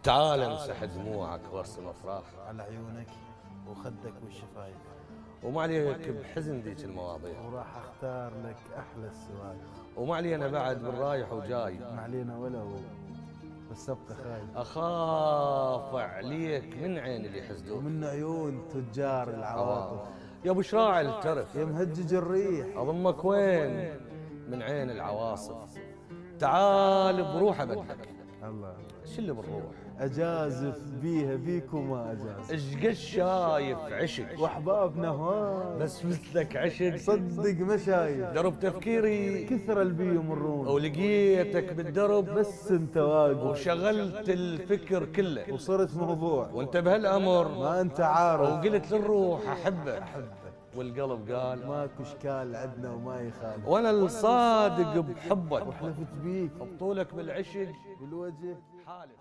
تعال امسح دموعك وارسم افراح، على عيونك وخدك والشفايف، وما عليك بحزن ذيك المواضيع، وراح اختار لك احلى السوايف. وما علي انا بعد بالرايح وجاي، ما علينا ولا هو بس ابقى خايف. اخاف عليك من عين اللي يحسدوك، ومن عيون تجار العواطف. يا ابو شراع الترف، يا مهجج الريح، اضمك وين من عين العواصف. تعال بروح ابدلك. الله ايش اللي بالروح؟ اجازف بيها بيك وما اجازف. ايش قد شايف عشق واحبابنا هون بس مثلك عشق، صدق ما شايف. درب تفكيري كثر البي يمرون ولقيتك بالدرب، بس انت واقف وشغلت الفكر كله وصرت موضوع. وانت بهالامر ما انت عارف وقلت للروح احبك، والقلب قال ماكو اشكال عدنا وما يخالف. وانا الصادق بحبك، وحلفت بيك بطولك بالعشق بالوجه حالف.